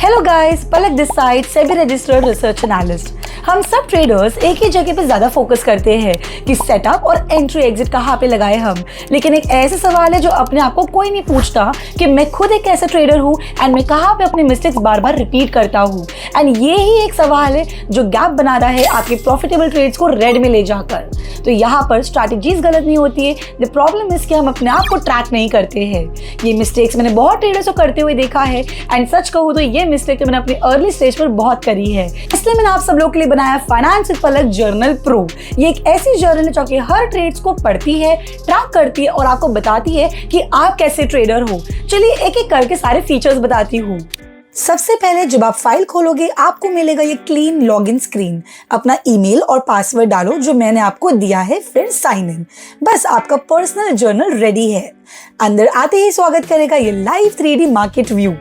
Hello guys, Palak this side SEBI registered research analyst. हम सब traders एक ही जगह पे ज्यादा फोकस करते हैं कि सेटअप और एंट्री एग्जिट कहाँ पे लगाए हम, लेकिन एक ऐसे सवाल है जो अपने आप को कोई नहीं पूछता कि मैं खुद एक ऐसा ट्रेडर हूँ एंड मैं कहाँ पे अपने मिस्टेक्स बार बार रिपीट करता हूँ। एंड ये ही एक सवाल है जो गैप बना रहा है आपके प्रॉफिटेबल ट्रेड्स को रेड में ले जाकर। तो यहाँ पर स्ट्रैटेजीज गलत नहीं होती है, द प्रॉब्लम इज कि हम अपने आप को ट्रैक नहीं करते हैं। ये मिस्टेक्स मैंने बहुत ट्रेडर्स को करते हुए देखा है एंड सच कहूँ तो ये मिस्टेक तो मैंने अपनी अर्ली स्टेज पर बहुत करी है। इसलिए मैंने आप सब लोग के लिए बनाया finance with Palak journal pro. ये एक ऐसी जर्नल है जो कि हर ट्रेड्स को पढ़ती है, ट्रैक करती है और आपको बताती है कि आप कैसे ट्रेडर हो। चलिए एक एक करके सारे फीचर्स बताती हूँ। सबसे पहले जब आप फाइल खोलोगे आपको मिलेगा ये क्लीन लॉगिन स्क्रीन। अपना ईमेल और पासवर्ड डालो जो मैंने आपको दिया है, फिर साइन इन। बस आपका पर्सनल जर्नल रेडी है। अंदर आते ही स्वागत करेगा ये live 3D market view.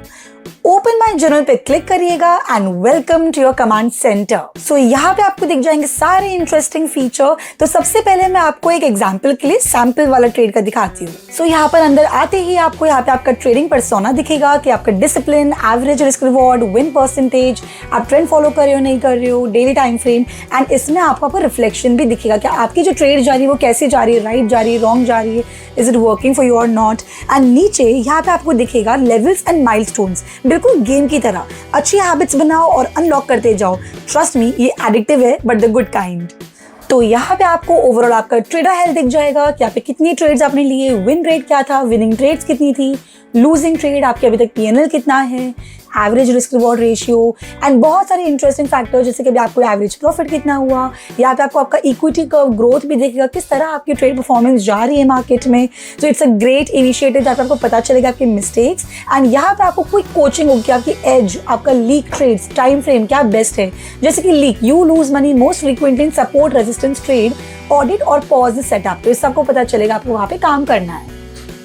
Open my journal पे क्लिक करिएगा and welcome to your command centre. So यहाँ पे आपको दिख जाएंगे सारे इंटरेस्टिंग फीचर। तो सबसे पहले मैं आपको एक एग्जांपल के लिए सैंपल वाला ट्रेड का दिखाती हूँ। सो यहाँ पर अंदर आते ही आपको यहाँ पे आपका ट्रेडिंग पर्सोना दिखेगा कि आपका discipline, average risk reward, win percentage, आप ट्रेंड फॉलो कर रहे हो नहीं कर रहे हो, डेली टाइम फ्रेम एंड इसमें आपको रिफ्लेक्शन भी दिखेगा कि आपकी जो ट्रेड जा रही है वो कैसे जा रही है, राइट जा रही है, रॉन्ग जा रही है, is it working for you और नॉट। एंड नीचे यहाँ पे आपको दिखेगा लेवल्स एंड माइलस्टोन्स, बिल्कुल गेम की तरह। अच्छी हैबिट्स बनाओ और अनलॉक करते जाओ। ट्रस्ट मी, ये एडिक्टिव है बट द गुड काइंड। तो यहाँ पे आपको ओवरऑल आपका ट्रेडर हेल्थ दिख जाएगा कि यहाँ पे कितनी ट्रेड्स आपने लिए, विन रेट क्या था, विनिंग ट्रेड्स कितनी थी, लूजिंग ट्रेड आपके अभी तक पीएनएल कितना है, average risk reward ratio and बहुत सारे इंटरेस्टिंग फैक्टर जैसे कि अभी आपको एवरेज प्रॉफिट कितना हुआ। यहाँ पे आपको आपका इक्विटी कर्व ग्रोथ भी दिखेगा, किस तरह आपकी ट्रेड परफॉर्मेंस जा रही है मार्केट में। तो इट्स अ ग्रेट इनिशिएटिव जहाँ पे आपको पता चलेगा आपके मिस्टेक्स एंड यहाँ पे आपको क्विक कोचिंग होगी, आपकी एज, आपका लीक ट्रेड्स, टाइम फ्रेम क्या बेस्ट है। जैसे कि leak, you lose money most frequently in support resistance trade, audit और पॉज सेटअप। तो इस सबको पता चलेगा आपको वहाँ पे काम करना है।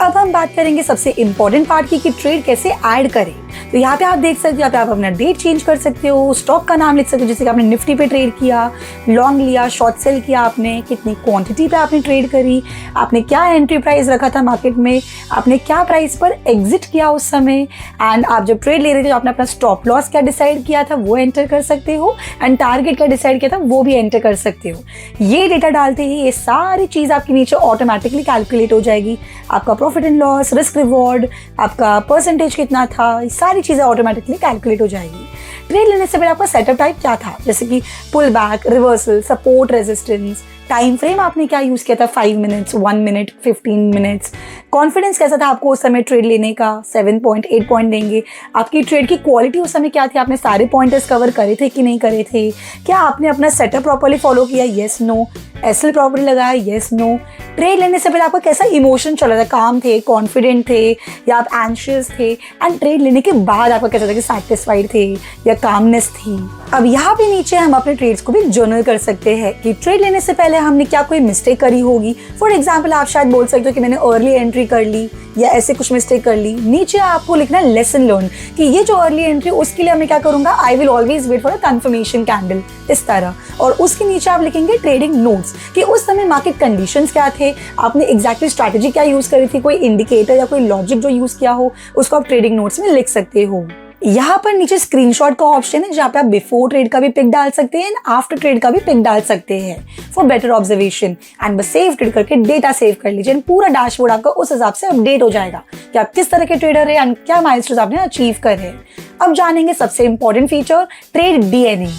अब हम बात करेंगे सबसे इंपॉर्टेंट पार्ट की कि ट्रेड कैसे ऐड करें। तो यहाँ पे आप देख सकते हो, यहाँ पे आप अपना डेट चेंज कर सकते हो, स्टॉक का नाम लिख सकते हो, जैसे कि आपने निफ्टी पे ट्रेड किया, लॉन्ग लिया, शॉर्ट सेल किया, आपने कितनी क्वांटिटी पे आपने ट्रेड करी, आपने क्या एंट्री प्राइस रखा था मार्केट में, आपने क्या प्राइस पर एग्जिट किया उस समय एंड आप जब ट्रेड ले रहे थे तो आपने अपना स्टॉप लॉस क्या डिसाइड किया था वो एंटर कर सकते हो एंड टारगेट क्या डिसाइड किया था वो भी एंटर कर सकते हो। ये डेटा डालते ही ये सारी चीज़ आपके नीचे ऑटोमेटिकली कैलकुलेट हो जाएगी। आपका profit and loss, risk reward, आपका परसेंटेज कितना था, सारी चीज़ें ऑटोमेटिकली कैलकुलेट हो जाएगी। ट्रेड लेने से पहले आपका सेटअप टाइप क्या था, जैसे कि pull back, reversal, support, resistance, time frame आपने क्या यूज़ किया था, 5 मिनट्स, 1 मिनट, 15 मिनट्स, कॉन्फिडेंस कैसा था आपको उस समय ट्रेड लेने का, 7 पॉइंट, 8 पॉइंट देंगे। आपकी ट्रेड की क्वालिटी उस समय क्या थी, आपने सारे पॉइंटर्स कवर करे थे कि नहीं करे थे, क्या आपने अपना सेटअप प्रॉपर्ली फॉलो किया, येस नो, एसएल प्रॉपर्ली लगाया, येस नो। ट्रेड लेने से पहले आपका कैसा इमोशन चल रहा था, काम थे, कॉन्फिडेंट थे या आप एंशियस थे, एंड ट्रेड लेने के बाद आपका कैसा था कि सैटिस्फाइड थे या कामनेस थी। अब यहाँ पे नीचे हम अपने ट्रेड्स को भी जर्नल कर सकते हैं कि ट्रेड लेने से पहले हमने क्या कोई मिस्टेक करी होगी। फॉर एग्जाम्पल आप शायद बोल सकते हो कि मैंने अर्ली एंट्री कर ली या ऐसे कुछ मिस्टेक कर ली। नीचे आपको लिखना है लेसन लर्न कि ये जो अर्ली एंट्री उसके लिए मैं क्या करूंगा, I will always wait for a confirmation candle, इस तरह। और उसके नीचे आप लिखेंगे ट्रेडिंग नोट्स कि उस समय मार्केट कंडीशंस क्या थे, आपने एग्जैक्टली स्ट्रैटेजी क्या यूज करी थी, कोई इंडिकेटर या कोई लॉजिक जो यूज किया हो उसको आप ट्रेडिंग नोट्स में लिख सकते हो। यहाँ पर नीचे स्क्रीनशॉट का ऑप्शन है जहाँ पे आप बिफोर ट्रेड का भी पिक डाल सकते हैं एंड आफ्टर ट्रेड का भी पिक डाल सकते हैं फॉर बेटर ऑब्जर्वेशन। एंड बस सेव ट्रेड करके डेटा सेव कर लीजिए, पूरा डैशबोर्ड आपका उस हिसाब से अपडेट हो जाएगा कि आप किस तरह के ट्रेडर है एंड क्या माइलस्टोन्स आपने अचीव कर रहे हैं। अब जानेंगे सबसे इंपॉर्टेंट फीचर, ट्रेड डीएनए।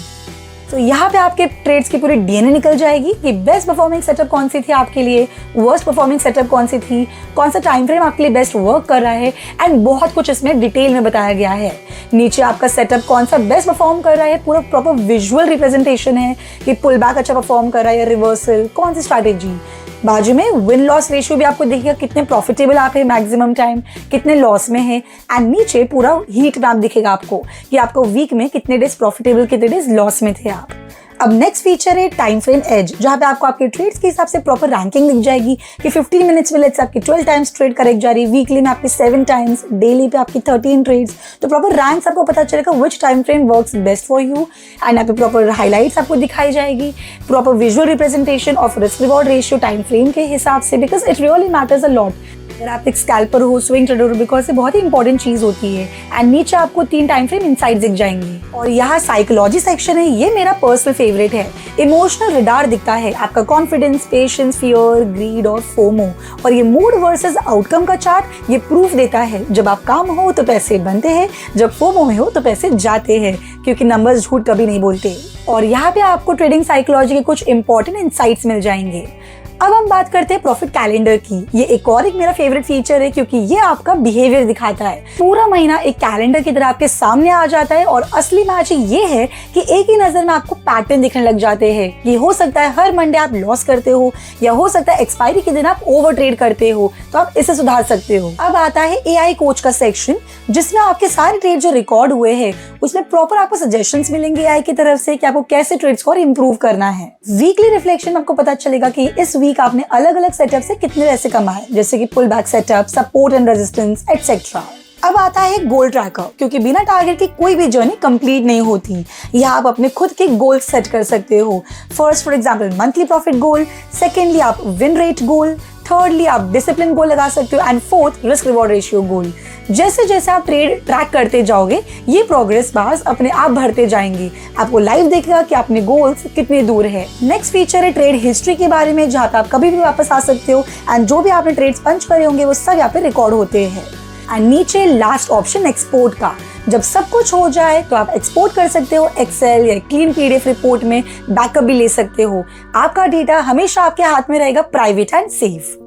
तो यहाँ पे आपके ट्रेड्स की पूरी डीएनए निकल जाएगी कि बेस्ट परफॉर्मिंग सेटअप कौन सी थी आपके लिए, वर्स्ट परफॉर्मिंग सेटअप कौन सी थी, कौन सा टाइम फ्रेम आपके लिए बेस्ट वर्क कर रहा है एंड बहुत कुछ इसमें डिटेल में बताया गया है। नीचे आपका सेटअप कौन सा बेस्ट परफॉर्म कर रहा है, पूरा प्रॉपर विजुअल रिप्रेजेंटेशन है कि पुल बैक अच्छा परफॉर्म कर रहा है या रिवर्सल, कौन सी स्ट्रैटेजी। बाजू में विन लॉस रेशियो भी आपको दिखेगा, कितने प्रॉफिटेबल आप है मैक्सिमम टाइम, कितने लॉस में है एंड नीचे पूरा हीट मैप दिखेगा आपको कि आपको वीक में कितने डेज प्रॉफिटेबल, कितने डेज लॉस में थे आप। अब नेक्स्ट फीचर है टाइम फ्रेम एज, जहाँ पे आपको आपके ट्रेड्स के हिसाब से प्रॉपर रैंकिंग दिख जाएगी कि 15 मिनट्स में लेट्स आपकी 12 टाइम्स ट्रेड करेक्ट जा रही है, वीकली में आपकी 7 टाइम्स, डेली पे आपकी 13 ट्रेड्स। तो प्रॉपर रैंक्स आपको पता चलेगा which time frame works best for you and यहाँ पे प्रॉपर हाईलाइट्स आपको दिखाई जाएगी, proper visual representation of risk reward ratio time frame के हिसाब से, because it really matters a lot. अगर आप एक स्कैल्पर हो, स्विंग ट्रेडर हो, बिकॉज ये बहुत ही इंपॉर्टेंट चीज होती है। एंड नीचे आपको 3 टाइम फ्रेम इनसाइड दिख जाएंगे। और यहाँ साइकोलॉजी सेक्शन है, ये मेरा पर्सनल फेवरेट है। इमोशनल रडार दिखता है, आपका कॉन्फिडेंस, पेशेंस, फियर, ग्रीड और फोमो। और ये मूड वर्सेस आउटकम का चार्ट ये प्रूफ देता है, जब आप काम हो तो पैसे बनते हैं, जब फोमो में हो तो पैसे जाते हैं, क्योंकि नंबर्स झूठ कभी नहीं बोलते। और यहाँ पे आपको ट्रेडिंग साइकोलॉजी के कुछ इंपॉर्टेंट इंसाइट्स मिल जाएंगे। अब हम बात करते हैं प्रॉफिट कैलेंडर की। ये एक मेरा फेवरेट फीचर है, क्योंकि ये आपका बिहेवियर दिखाता है। पूरा महीना एक कैलेंडर की तरह आपके सामने आ जाता है। और असली मैजिक ये है कि एक ही नजर में आपको पैटर्न दिखने लग जाते हैं। ये हो सकता है हर मंडे आप लॉस करते हो, या हो सकता है एक्सपायरी के दिन आप ओवर ट्रेड करते हो, तो आप इसे सुधार सकते हो। अब आता है AI कोच का सेक्शन, जिसमें आपके सारे ट्रेड जो रिकॉर्ड हुए हैं उसमें प्रॉपर आपको सजेशंस मिलेंगे AI की तरफ से कि आपको कैसे ट्रेड स्कोर इंप्रूव करना है। वीकली रिफ्लेक्शन में आपको पता चलेगा कि इस वीक आपने अलग अलग सेटअप से कितने पैसे कमाए, जैसे कि pull back setup, support and resistance etcetera. अब आता है गोल ट्रैकर, क्योंकि बिना टारगेट की कोई भी जर्नी कंप्लीट नहीं होती। यहाँ आप अपने खुद के गोल सेट कर सकते हो। First for example monthly profit goal, secondly आप विन रेट गोल, थर्डली आप डिसिप्लिन गोल लगा सकते हो, and fourth risk reward ratio goal. जैसे जैसे आप ट्रेड ट्रैक करते जाओगे, ये प्रोग्रेस बार्स अपने आप बढ़ते जाएंगे। आपको लाइव दिखेगा कि अपने गोल्स कितने दूर है। नेक्स्ट फीचर है ट्रेड हिस्ट्री के बारे में, जहाँ पे आप कभी भी वापस आ सकते हो, एंड जो भी आपने ट्रेड्स पंच करे होंगे वो सब यहाँ पे रिकॉर्ड होते हैं। एंड नीचे लास्ट ऑप्शन एक्सपोर्ट का। जब सब कुछ हो जाए तो आप एक्सपोर्ट कर सकते हो एक्सेल या क्लीन PDF रिपोर्ट में, बैकअप भी ले सकते हो। आपका डेटा हमेशा आपके हाथ में रहेगा, private and safe.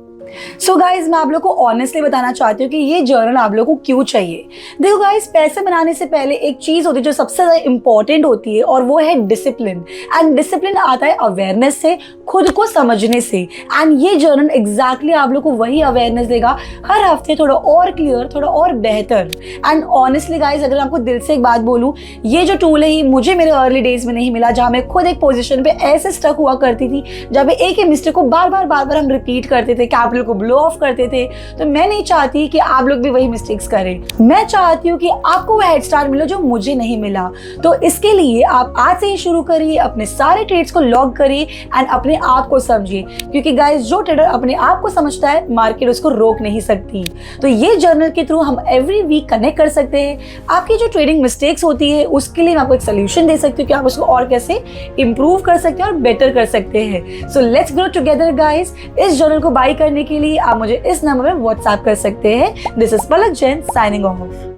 So guys, मैं आप लोग को ऑनेस्टली बताना चाहती हूँ कि ये जर्नल आप लोग को क्यों चाहिए। देखो गाइज, पैसे बनाने से पहले एक चीज होती है जो सबसे ज्यादा इंपॉर्टेंट होती है, और वो है डिसिप्लिन। एंड डिसिप्लिन आता है अवेयरनेस से, खुद को समझने से। एंड ये जर्नल एग्जैक्टली आप लोग को वही अवेयरनेस देगा, हर हफ्ते थोड़ा और क्लियर, थोड़ा और बेहतर। एंड ऑनेस्टली गाइज, अगर आपको दिल से एक बात बोलूँ, ये जो टूल है मुझे मेरे अर्ली डेज में नहीं मिला, जहाँ मैं खुद एक पोजिशन पे ऐसे स्टक हुआ करती थी, जब एक ही मिस्टेक को बार बार हम रिपीट करते थे, कैपिटल को ब्लो ऑफ करते थे। तो मैं नहीं चाहती कि आप लोग भी वही मिस्टेक्स करें। मैं चाहती हूँ कि आपको वो हेड स्टार्ट मिले जो मुझे नहीं मिला। तो इसके लिए आप आज से ही शुरू करिए, अपने सारे ट्रेड्स को लॉग करिए एंड अपने आप को समझिए, क्योंकि गाइस जो ट्रेडर अपने आप को समझता है, मार्केट उसको रोक नहीं सकती। तो ये जर्नल के थ्रू हम एवरी वीक कनेक्ट कर सकते हैं। आपकी जो ट्रेडिंग मिस्टेक्स होती है उसके लिए मैं आपको एक सोल्यूशन दे सकती हूँ कि आप उसको और कैसे इंप्रूव कर सकते हैं और बेटर कर सकते हैं। So let's grow together guys. इस जर्नल को बाय करने के लिए आप मुझे इस नंबर पे व्हाट्सएप कर सकते हैं। This is Palak Jain signing off.